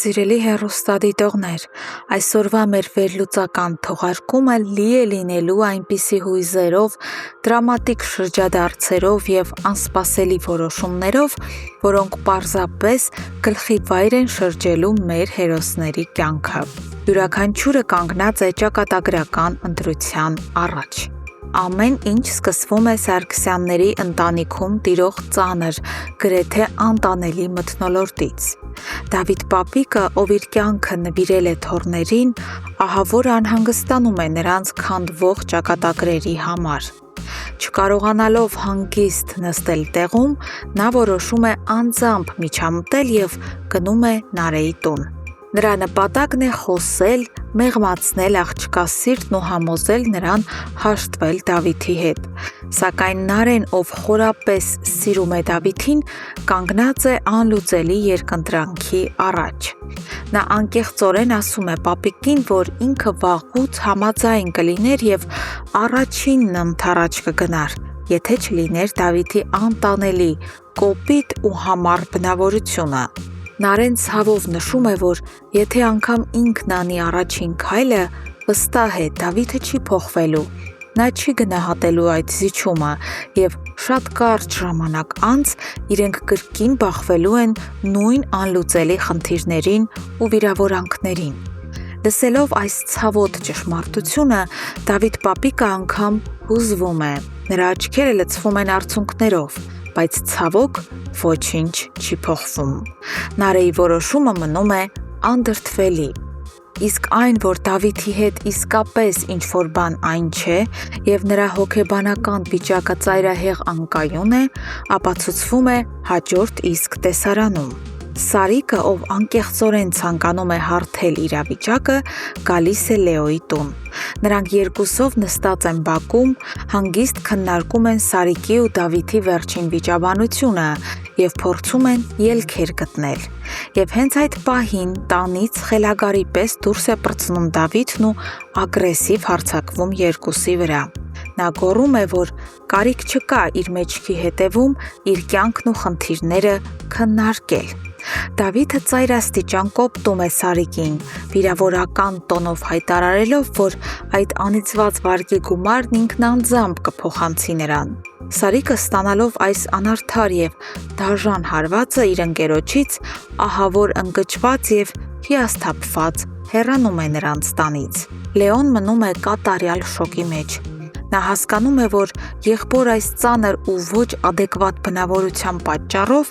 Սիրելի հեռուստադիտողներ, այսօրվա մեր վերլուծական թողարկումը լի է լինելու այնպիսի հույզերով, դրամատիկ շրջադարձերով և անսպասելի որոշումներով, որոնք պարզապես գլխի վայր են շրջելու մեր հերոսների կյանքը։ Յուրաքանչյուրը կանգնած է ճակատագրական ընտրության առաջ։ Ամեն ինչ սկսվում է Սարգսյանների ընտանիքում տիրող ծանր, գրեթե անտանելի մթնոլորտից։ Դավիթ պապիկը, ով իր կյանքը նվիրել է թոռներին, ահա որ անհանգստանում է նրանց քանդվող ճակատագրերի համար։ Չկարողանալով հանգիստ նստել տեղում, նա որոշում է անձամբ միջամտել և գնում է Նարէի տուն։ Նրա նպատակն է խոսել, մեղմացնել աղջկա սիրտն ու համոզել նրան հաշտվել Դավիթի հետ։ Սակայն Նարէն, ով խորապես սիրում է Դավիթին, կանգնած է անլուծելի երկընտրանքի առաջ։ Նա անկեղծորեն ասում է պապիկին, որ ինքը վաղուց համաձայն կլիներ և առաջինն ընդառաջ կգնար, եթե չլիներ Դավիթի անտանելի, կոպիտ ու համառ բնավորությունը։ Նարէն ցավով նշում է, որ եթե անգամ ինքն անի առաջին քայլը, վստահ է Դավիթը չի փոխվելու։ Նա չի գնահատելու այդ զիջումը և շատ կարճ ժամանակ անց իրենք կրկին բախվելու են նույն անլուծելի խնդիրներին ու վիրավորանքներին։ Լսելով այս ցավոտ ճշմարտությունը, Դավիթ պապիկը անգամ հուզվում է։ Նրա աչքերը լցվում են արցունքներով, բայց ցավոք ոչինչ չի փոխվում։ Նարէի որոշումը մնում է անդրդվելի։ Իսկ այն, որ Դավիթի հետ իսկապես ինչ-որ բան այն չէ և նրա հոգեբանական վիճակը ծայրահեղ անկայուն է, ապացուցվում է հաջորդ իսկ տեսարանում։ Սարիկը, ով անկեղծորեն ցանկանում է հարթել իրավիճակը, գալիս է Լեոյի տուն։ Նրանք երկուսով նստած են բակում, հանգիստ քննարկում են Սարիկի ու Դավիթի վերջին վիճաբանությունը և փորձում են ելքեր գտնել։ Եվ հենց այդ պահին տանից խելագարի պես դուրս է պրծնում Դավիթն ու ագրեսիվ հարձակվում երկուսի վրա։ Նա գոռում է, որ կարիք չկա իր մեջքի հետևում իր կյանքն ու խնդիրները քննարկել։ Դավիթը ծայրաստիճան կոպտում է Սարիկին, վիրավորական տոնով հայտարարելով, որ այդ անիծված վարկի գումարն ինքն անձամբ կփոխանցի նրան։ Սարիկը, ստանալով այս անարդար և դաժան հարվածը իր ընկերոջից, ահավոր ընկճված և հիասթափված հեռանում է նրանց տանից։ Լեոն մնում է կատարյալ շոկի մեջ։ Նա հասկանում է, որ եղբոր այս ծանր ու ոչ ադեկվատ բնավորության պատճառով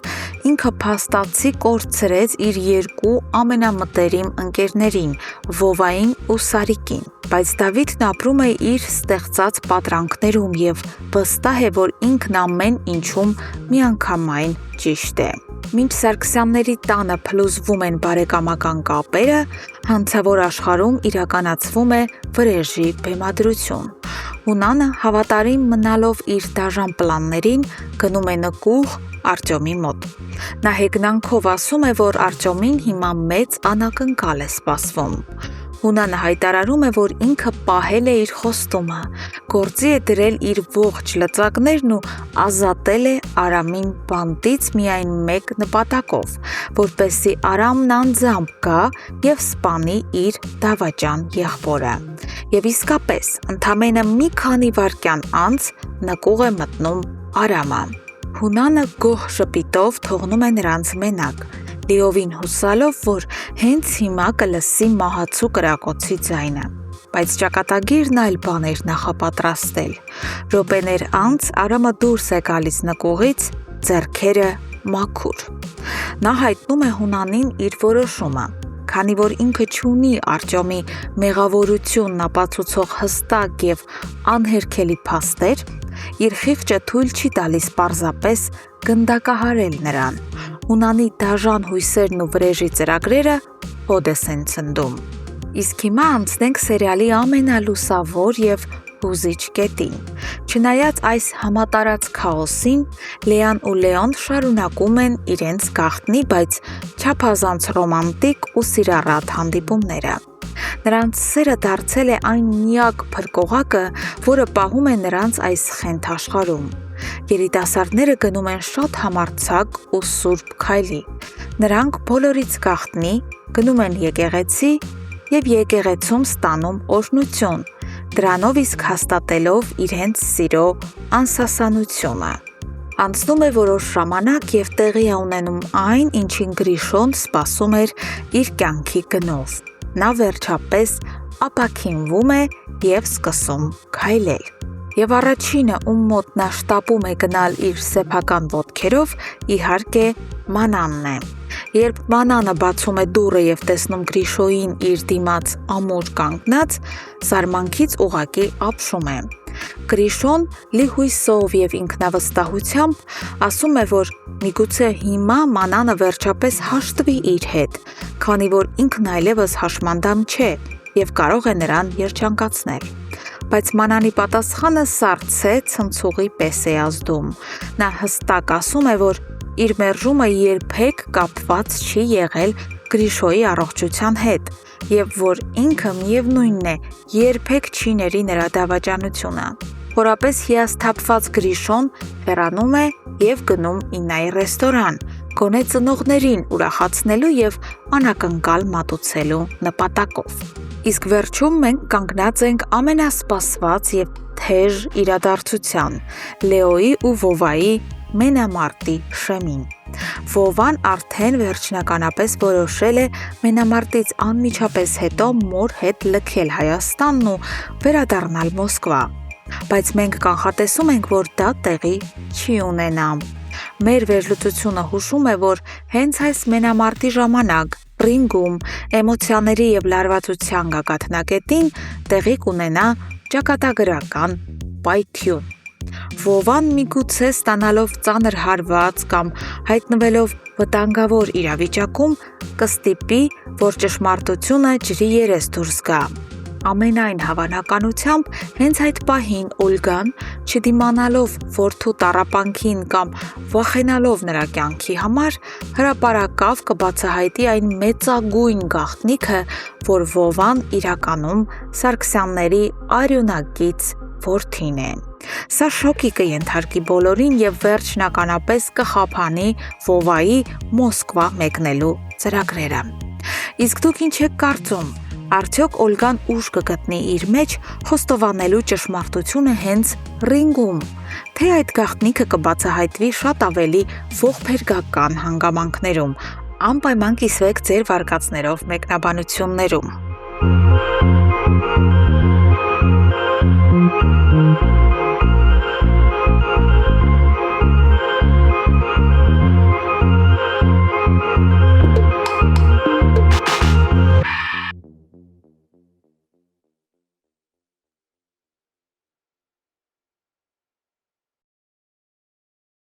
ինքը փաստացի կորցրեց իր երկու ամենամտերիմ ընկերներին՝ Վովային ու Սարիկին։ Բայց Դավիթն ապրում է իր ստեղծած պատրանքներում և վստահ է, որ ինքն ամեն ինչում միանգամայն ճիշտ է։ Մինչ Սարգսյանների տանը փլուզվում են բարեկամական կապերը, հանցավոր աշխարհում իրականացվում է վրեժի բեմադրություն։ Հունանը, հավատարիմ մնալով իր դաժան պլաններին, գնում է նկուղ Արտյոմի մոտ։ Նա հեգնանքով ասում է, որ Արտյոմին հիմա մեծ անակնկալ է սպասվում։ Հունանը հայտարարում է, որ ինքը պահել է իր խոստումը, գործի է դրել իր ողջ լծակներն ու ազատել է Արամին բանտից միայն մեկ նպատակով, որպեսզի Արամն անձամբ գա և սպանի իր դավաճան եղբորը։ Եվ իսկապես, ընդամենը մի քանի վայրկյան անց նկուղ է մտնում Արամը։ Հունանը գոհ ժպիտով թողնում է նրանց մենակ, լիովին հուսալով, որ հենց հիմա կլսի մահացու կրակոցի ձայնը։ Բայց ճակատագիրն այլ բան էր նախապատրաստել։ Րոպեներ անց Արամը դուրս է գալիս նկուղից, ձեռքերը մաքուր։ Նա հայտնում է Հունանին իր որոշումը։ Քանի որ ինքը չունի Արտյոմի մեղավորությունն ապացուցող հստակ և անհերքելի փաստեր, իր խիղճը թույլ չի տալիս պարզապես գնդակահարել նրան։ Հունանի դաժան հույսերն ու վրեժի ծրագրերը հօդս են ցնդում։ Իսկ հիմա անցնենք սերիալի ամենալուսավոր և հուզիչ կետին։ Չնայած այս համատարած քաոսին, Լեան ու Լեոն շարունակում են իրենց գաղտնի, բայց չափազանց ռոմանտիկ ու սիրառատ հանդիպումները։ Նրանց սերը դարձել է այն միակ փրկողակը, որը պահում է նրանց այս խենթ աշխարհում։ Երիտասարդները գնում են շատ համարձակ ու սուրբ քայլի։ Նրանք բոլորից գաղտնի, գնում են եկեղեցի և եկեղեցում ստանում օրհնություն, դրանով իսկ հաստատելով իրենց սիրո անսասանությունը։ Անցնում է որոշ ժամանակ և տեղի է ունենում այն, ինչին Գրիշոն սպասում էր իր կյանքի գնով։ Նա վերջապես ապաքինվում է և սկսում քայլել։ Եվ առաջինը, ում մոտ նա շտապում է գնալ իր սեփական ոտքերով, իհարկե Մանանն է։ Երբ Մանանը բացում է դուռը և տեսնում Գրիշոյին իր դիմաց ամուր կանգնած, զարմանքից ուղղակի ապշում է։ Գրիշոն լիհույսով և ինքնավստահությամբ ասում է, որ միգուցե հիմա Մանանը վերջապես հաշտվի իր հետ, քանի որ ինքն այլևս հաշմանդամ չէ և կարող է նրան երջանկացնել։ Բայց Մանանի պատասխանը սառցե ցնցուղի պես է ազդում։ Նա հստակ ասում է, որ իր մերժումը երբեք կապված չի եղել Գրիշոյի առողջության հետ և որ ինքը միևնույնն է, երբեք չի ների նրա դավաճանությունը։ Խորապես հիասթափված Գրիշոն հեռանում է և գնում Իննայի ռեստորան, գոնե ծնողներին ուրախացնելու և անակնկալ մատուցելու նպատակով։ Իսկ վերջում մենք կանգնած ենք ամենասպասված և թեժ իրադարձության՝ Լեոյի ու Վովայի մենամարտի շեմին։ Վովան արդեն վերջնականապես որոշել է մենամարտից անմիջապես հետո մոր հետ լքել Հայաստանն ու վերադառնալ Մոսկվա։ Բայց մենք կանխատեսում ենք, որ դա տեղի չի ունենա։ Մեր վերլուծությունը հուշում է, որ հենց այս մենամարտի ժամանակ ռինգում էմոցիաների և լարվածության գագաթնակետին տեղի կունենա ճակատագրական պայթյուն։ Վովան միգուցե ստանալով ծանր հարված կամ հայտնվելով վտանգավոր իրավիճակում կստիպի, որ ճշմարտությունը ջրի երես դուրս գա։ Ամենայն հավանականությամբ հենց այդ պահին Օլգան, չդիմանալով որդու տառապանքին կամ վախենալով նրա կյանքի համար, հրապարակավ կբացահայտի այն մեծագույն գաղտնիքը, որ Վովան իրականում Սարգսյանների արյունակից որդին է։ Սա շոկի կենթարկի բոլորին և վերջնականապես կխափանի Վովայի Մոսկվա մեկնելու ծրագրերը։ Իսկ դուք ինչ եք կարծում։ Արդյոք Օլգան ուժ կգտնի իր մեջ խոստովանելու ճշմարտությունը հենց ռինգում, թե այդ գաղտնիքը կբացահայտվի շատ ավելի ողբերգական հանգամանքներում։ Անպայման կիսվեք ձեր վարկածներով մեկնաբանություններում։